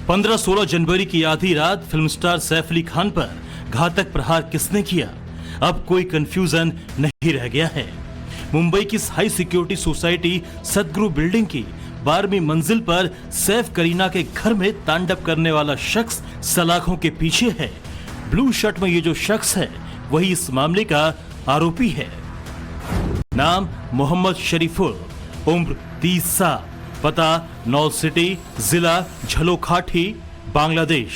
15-16 जनवरी की आधी रात फिल्म स्टार सैफ अली खान पर घातक प्रहार किसने किया, अब कोई कंफ्यूजन नहीं रह गया है। मुंबई की हाई सिक्योरिटी सोसाइटी सदगुरु बिल्डिंग की 12वीं मंजिल पर सैफ करीना के घर में तांडव करने वाला शख्स सलाखों के पीछे है। ब्लू शर्ट में ये जो शख्स है वही इस मामले का आरोपी है। नाम मोहम्मद शरीफुल, उम्र 30 साल, पता नॉल सिटी, जिला झलोखाठी, बांग्लादेश।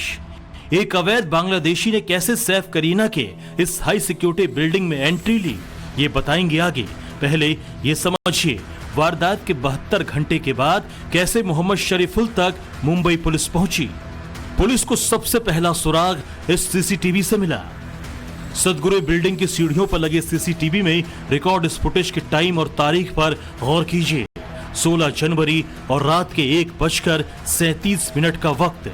एक अवैध बांग्लादेशी ने कैसे सैफ करीना के इस हाई सिक्योरिटी बिल्डिंग में एंट्री ली, ये बताएंगे आगे। पहले ये समझिए वारदात के 72 घंटे के बाद कैसे मोहम्मद शरीफुल तक मुंबई पुलिस पहुंची। पुलिस को सबसे पहला सुराग इस सीसीटीवी से मिला। सदगुरु बिल्डिंग की सीढ़ियों पर लगे सीसीटीवी में रिकॉर्ड इस फुटेज के टाइम और तारीख पर गौर कीजिए। 16 जनवरी और रात के 1:37 का वक्त।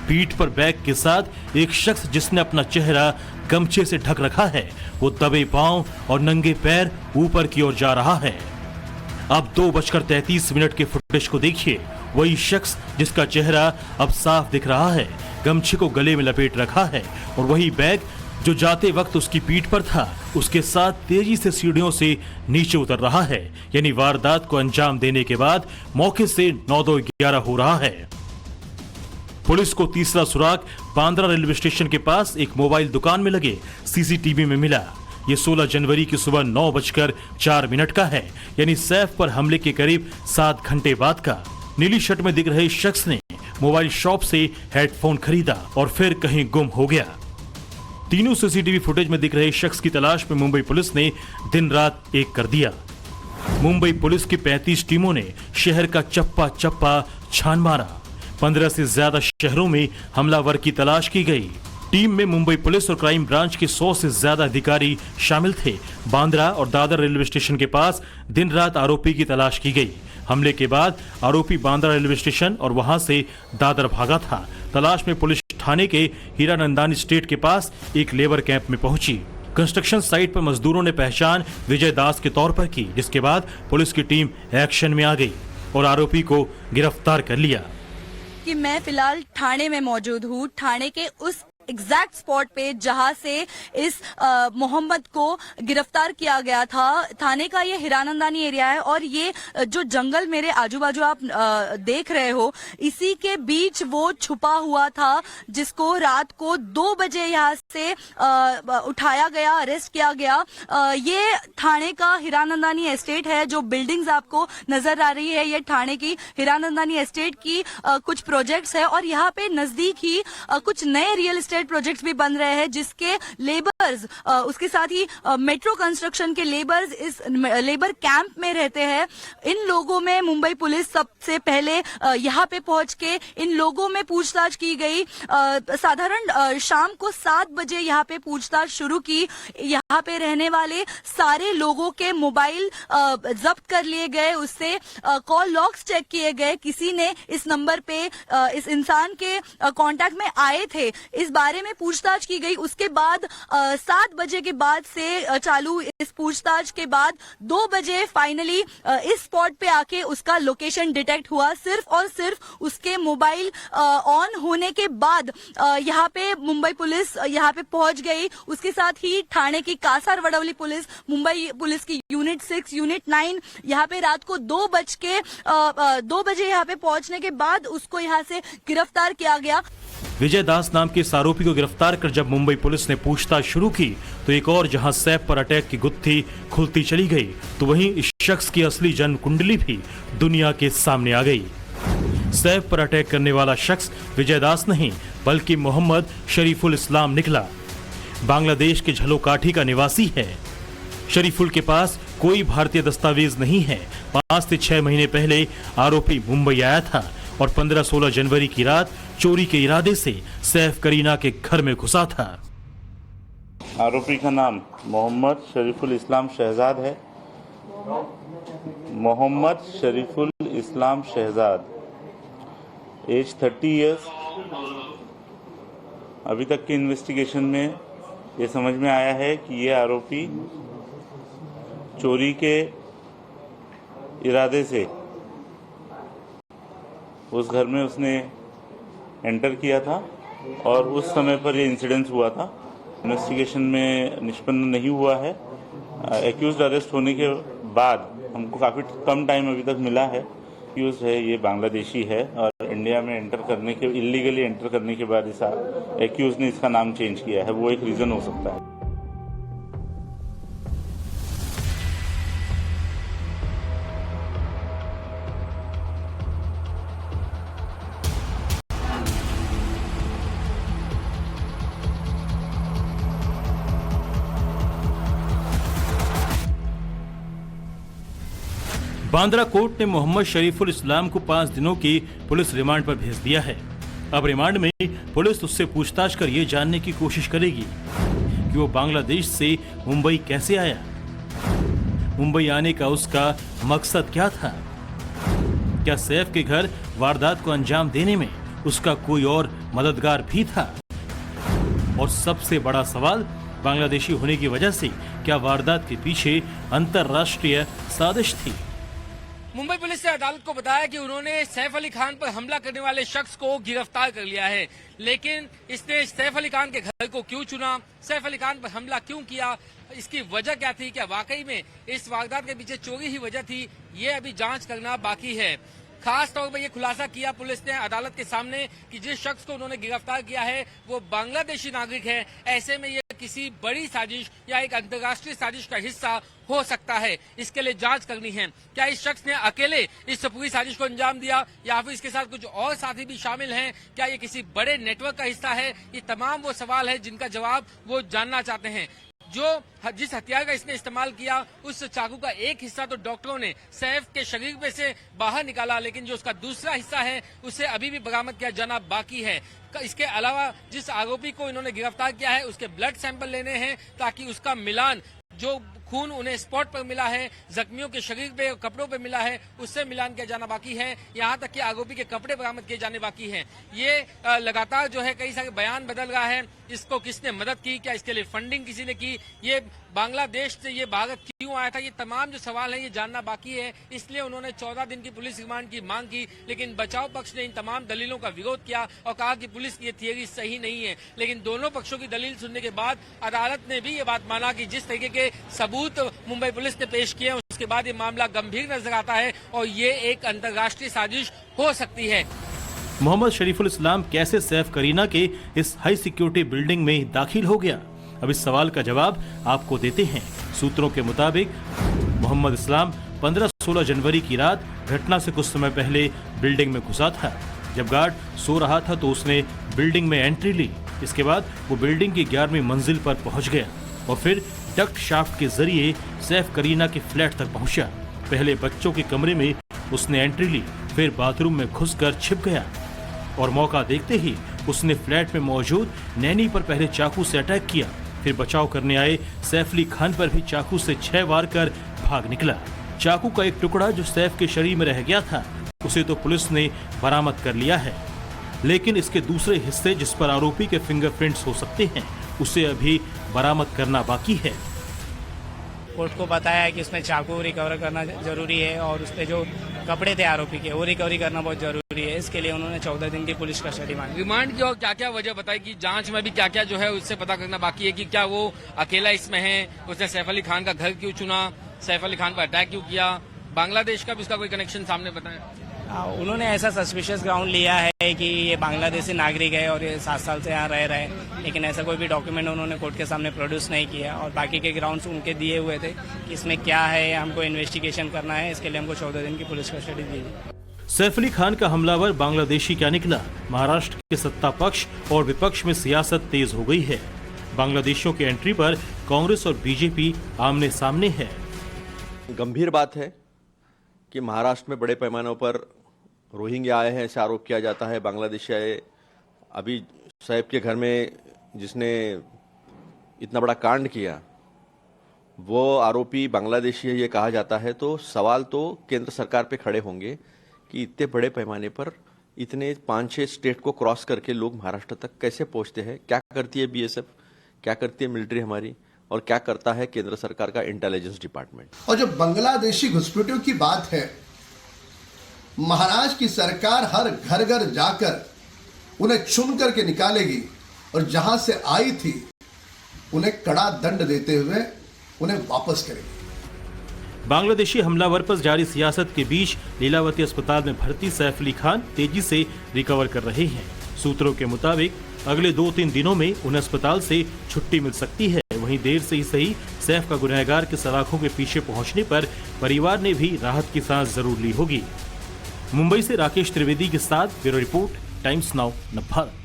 पीठ पर बैग के साथ एक शख्स जिसने अपना चेहरा गमछे से ढक रखा है, वो दबे पांव और नंगे पैर ऊपर की ओर जा रहा है। अब 2:33 के फुटेज को देखिए। वही शख्स जिसका चेहरा अब साफ दिख रहा है, गमछे को गले में लपेट रखा है, और वही बैग जो जाते वक्त उसकी पीठ पर था, उसके साथ तेजी से सीढ़ियों से नीचे उतर रहा है। यानी वारदात को अंजाम देने के बाद मौके से 9-11 हो रहा है। पुलिस को तीसरा सुराग बांद्रा रेलवे स्टेशन के पास एक मोबाइल दुकान में लगे सीसीटीवी में मिला। ये 16 जनवरी की सुबह 9:04 का है, यानी सैफ पर हमले के करीब 7 घंटे बाद का। नीली शर्ट में दिख रहे शख्स ने मोबाइल शॉप से हेडफोन खरीदा और फिर कहीं गुम हो गया। तीनों सीसीटीवी फुटेज में दिख रहे शख्स की तलाश में मुंबई पुलिस ने दिन रात एक कर दिया। मुंबई पुलिस की 35 टीमों ने शहर का चप्पा चप्पा छान मारा। 15 से ज्यादा शहरों में हमलावर की तलाश की गई। टीम में मुंबई पुलिस और क्राइम ब्रांच के 100 से ज्यादा अधिकारी शामिल थे। बांद्रा और दादर रेलवे स्टेशन के पास दिन रात आरोपी की तलाश की गई। हमले के बाद आरोपी बांद्रा रेलवे स्टेशन और वहां से दादर भागा था। तलाश में पुलिस थाने के हीरानंदानी स्टेट के पास एक लेबर कैंप में पहुंची। कंस्ट्रक्शन साइट पर मजदूरों ने पहचान विजय दास के तौर पर की, जिसके बाद पुलिस की टीम एक्शन में आ गई और आरोपी को गिरफ्तार कर लिया। कि मैं फिलहाल थाने में मौजूद हूँ, थाने के उस एग्जैक्ट स्पॉट पे जहां से इस मोहम्मद को गिरफ्तार किया गया था। थाने का ये हीरानंदानी एरिया है और ये जो जंगल मेरे आजू बाजू आप देख रहे हो, इसी के बीच वो छुपा हुआ था, जिसको रात को 2 बजे यहाँ से उठाया गया, अरेस्ट किया गया। ये थाने का हीरानंदानी एस्टेट है। जो बिल्डिंग्स आपको नजर आ रही है, ये थाने की हीरानंदानी एस्टेट की कुछ प्रोजेक्ट्स है और यहाँ पे नजदीक ही कुछ नए रियल प्रोजेक्ट्स भी बन रहे हैं, जिसके लेबर्स, उसके साथ ही मेट्रो कंस्ट्रक्शन के लेबर्स इस लेबर कैंप में रहते हैं। इन लोगों में मुंबई पुलिस सबसे पहले यहाँ पे पहुंच के इन लोगों में पूछताछ की गई। साधारण शाम को 7 बजे यहाँ पे पूछताछ शुरू की। यहाँ पे रहने वाले सारे लोगों के मोबाइल जब्त कर लिए गए, उससे कॉल लॉग्स चेक किए गए। किसी ने इस नंबर पे इस इंसान के कांटेक्ट में आए थे, इस बारे में पूछताछ की गई। उसके बाद 7 बजे के बाद से चालू इस पूछताछ के बाद 2 बजे फाइनली इस स्पॉट पे आके उसका लोकेशन डिटेक्ट हुआ। सिर्फ और सिर्फ उसके मोबाइल ऑन होने के बाद यहाँ पे मुंबई पुलिस यहाँ पे पहुंच गई। उसके साथ ही थाने की कासार वडवली पुलिस, मुंबई पुलिस की यूनिट 6, यूनिट 9 यहाँ पे रात को 2 बजे यहाँ पे पहुंचने के बाद उसको यहाँ से गिरफ्तार किया गया। विजय दास नाम के इस आरोपी को गिरफ्तार कर जब मुंबई पुलिस ने पूछताछ शुरू की तो एक और जहां सैफ पर अटैक की गुत्थी खुलती चली गई, तो वहीं इस शख्स की असली जन्म कुंडली भी दुनिया के सामने आ गई। सैफ पर अटैक करने वाला शख्स विजय दास नहीं बल्कि मोहम्मद शरीफुल इस्लाम निकला। बांग्लादेश के झलोकाठी का निवासी है। शरीफुल के पास कोई भारतीय दस्तावेज नहीं है। 5 से 6 महीने पहले आरोपी मुंबई आया था और 15-16 जनवरी की रात चोरी के इरादे से सैफ करीना के घर में घुसा था। आरोपी का नाम मोहम्मद शरीफुल इस्लाम शहजाद है। मोहम्मद शरीफुल इस्लाम शहजाद, एज 30 इयर्स। अभी तक की इन्वेस्टिगेशन में ये समझ में आया है कि ये आरोपी चोरी के इरादे से उस घर में उसने एंटर किया था और उस समय पर ये इंसिडेंस हुआ था। इन्वेस्टिगेशन में निष्पन्न नहीं हुआ है। एक्यूज्ड अरेस्ट होने के बाद हमको काफ़ी कम टाइम अभी तक मिला है। एक्यूज्ड है ये बांग्लादेशी है और इंडिया में इलीगली एंटर करने के बाद इस एक्यूज्ड ने इसका नाम चेंज किया है, वो एक रीज़न हो सकता है। बांद्रा कोर्ट ने मोहम्मद शरीफुल इस्लाम को 5 दिनों की पुलिस रिमांड पर भेज दिया है। अब रिमांड में पुलिस उससे पूछताछ कर ये जानने की कोशिश करेगी कि वो बांग्लादेश से मुंबई कैसे आया, मुंबई आने का उसका मकसद क्या था, क्या सैफ के घर वारदात को अंजाम देने में उसका कोई और मददगार भी था, और सबसे बड़ा सवाल, बांग्लादेशी होने की वजह से क्या वारदात के पीछे अंतर्राष्ट्रीय साजिश थी। मुंबई पुलिस ने अदालत को बताया कि उन्होंने सैफ अली खान पर हमला करने वाले शख्स को गिरफ्तार कर लिया है, लेकिन इसने सैफ अली खान के घर को क्यों चुना, सैफ अली खान पर हमला क्यों किया, इसकी वजह क्या थी, क्या वाकई में इस वारदात के पीछे चोरी ही वजह थी, ये अभी जांच करना बाकी है। खास तौर पर यह खुलासा किया पुलिस ने अदालत के सामने कि जिस शख्स को उन्होंने गिरफ्तार किया है वो बांग्लादेशी नागरिक है। ऐसे में यह किसी बड़ी साजिश या एक अंतर्राष्ट्रीय साजिश का हिस्सा हो सकता है। इसके लिए जांच करनी है, क्या इस शख्स ने अकेले इस पूरी साजिश को अंजाम दिया या फिर इसके साथ कुछ और साथी भी शामिल हैं, क्या ये किसी बड़े नेटवर्क का हिस्सा है। ये तमाम वो सवाल है जिनका जवाब वो जानना चाहते हैं। जिस हथियार का इसने इस्तेमाल किया उस चाकू का एक हिस्सा तो डॉक्टरों ने सैफ के शरीर में से बाहर निकाला, लेकिन जो उसका दूसरा हिस्सा है उसे अभी भी बरामद किया जाना बाकी है। इसके अलावा जिस आरोपी को इन्होंने गिरफ्तार किया है उसके ब्लड सैंपल लेने हैं ताकि उसका मिलान, जो खून उन्हें स्पॉट पर मिला है, जख्मियों के शरीर पे और कपड़ों पे मिला है, उससे मिलान किया जाना बाकी है। यहाँ तक कि आरोपी के कपड़े बरामद किए जाने बाकी हैं। ये लगातार जो है कई सारे बयान बदल रहा है। इसको किसने मदद की, क्या इसके लिए फंडिंग किसी ने की, ये बांग्लादेश से ये भारत क्यों आया था, ये तमाम जो सवाल है ये जानना बाकी है। इसलिए उन्होंने 14 दिन की पुलिस रिमांड की मांग की, लेकिन बचाव पक्ष ने इन तमाम दलीलों का विरोध किया और कहा कि पुलिस की ये थियरी सही नहीं है। लेकिन दोनों पक्षों की दलील सुनने के बाद अदालत ने भी ये बात माना कि जिस तरीके के सबूत मुंबई पुलिस ने पेश किए उसके बाद ये मामला गंभीर नजर आता है और ये एक अंतर्राष्ट्रीय साजिश हो सकती है। मोहम्मद शरीफुल इस्लाम कैसे सैफ करीना के इस हाई सिक्योरिटी बिल्डिंग में दाखिल हो गया, अब इस सवाल का जवाब आपको देते हैं। सूत्रों के मुताबिक मोहम्मद इस्लाम 15-16 जनवरी की रात घटना से कुछ समय पहले बिल्डिंग में घुसा था। जब गार्ड सो रहा था तो उसने बिल्डिंग में एंट्री ली। इसके बाद वो बिल्डिंग की 11वीं मंजिल पर पहुंच गया और फिर डक्ट शाफ्ट के जरिए सैफ करीना के फ्लैट तक पहुंचा। पहले बच्चों के कमरे में उसने एंट्री ली, फिर बाथरूम में घुसकर छिप गया और मौका देखते ही उसने फ्लैट में मौजूद नैनी पर पहले चाकू से अटैक किया, फिर बचाव करने आए सैफ अली खान पर भी चाकू से 6 वार कर भाग निकला। चाकू का एक टुकड़ा जो सैफ के शरीर में रह गया था उसे तो पुलिस ने बरामद कर लिया है, लेकिन इसके दूसरे हिस्से जिस पर आरोपी के फिंगरप्रिंट्स हो सकते हैं उसे अभी बरामद करना बाकी है। कोर्ट को बताया कि उसमें चाकू रिकवर करना जरूरी है और उसपे जो कपड़े थे आरोपी के वो रिकवरी करना बहुत जरूरी है। इसके लिए उन्होंने 14 दिन की पुलिस कस्टडी मांगी। रिमांड की और क्या क्या वजह बताई कि जांच में भी क्या क्या जो है उससे पता करना बाकी है कि क्या वो अकेला इसमें है, उसने सैफ अली खान का घर क्यों चुना, सैफ अली खान पर अटैक क्यों किया, बांग्लादेश का भी उसका कोई कनेक्शन सामने बताया। उन्होंने ऐसा सस्पिशियस ग्राउंड लिया है कि ये बांग्लादेशी नागरिक है और ये 7 साल से यहाँ रह रहे हैं, लेकिन ऐसा कोई भी डॉक्यूमेंट उन्होंने कोर्ट के सामने प्रोड्यूस नहीं किया और बाकी के ग्राउंड्स उनके दिए हुए थे कि इसमें क्या है, हमको इन्वेस्टिगेशन करना है, इसके लिए हमको 14 दिन की पुलिस कस्टडी दी। सैफ अली खान का हमलावर बांग्लादेशी क्या निकला। महाराष्ट्र के सत्ता पक्ष और विपक्ष में सियासत तेज हो गई है। बांग्लादेशियों की एंट्री पर कांग्रेस और बीजेपी आमने सामने है। गंभीर बात है कि महाराष्ट्र में बड़े पैमानों पर रोहिंग्या आए हैं, ऐसा आरोप किया जाता है। बांग्लादेशी आए, अभी सैफ के घर में जिसने इतना बड़ा कांड किया वो आरोपी बांग्लादेशी है ये कहा जाता है। तो सवाल तो केंद्र सरकार पे खड़े होंगे कि इतने बड़े पैमाने पर इतने 5-6 स्टेट को क्रॉस करके लोग महाराष्ट्र तक कैसे पहुंचते हैं। क्या करती है बीएसएफ, क्या करती है मिलिट्री हमारी, और क्या करता है केंद्र सरकार का इंटेलिजेंस डिपार्टमेंट। और जो बांग्लादेशी घुसपैठियों की बात है, महाराष्ट्र की सरकार हर घर घर जाकर उन्हें चुन करके निकालेगी और जहां से आई थी उन्हें कड़ा दंड देते हुए उन्हें वापस करेगी। बांग्लादेशी हमलावर पर जारी सियासत के बीच लीलावती अस्पताल में भर्ती सैफ अली खान तेजी से रिकवर कर रहे हैं। सूत्रों के मुताबिक अगले 2-3 दिनों में उन्हें अस्पताल से छुट्टी मिल सकती है। वहीं देर से ही सही सैफ का गुनहगार के सलाखों के पीछे पहुंचने पर परिवार ने भी राहत की सांस जरूर ली होगी। मुंबई से राकेश त्रिवेदी के साथ bureau report, times now, Bharat.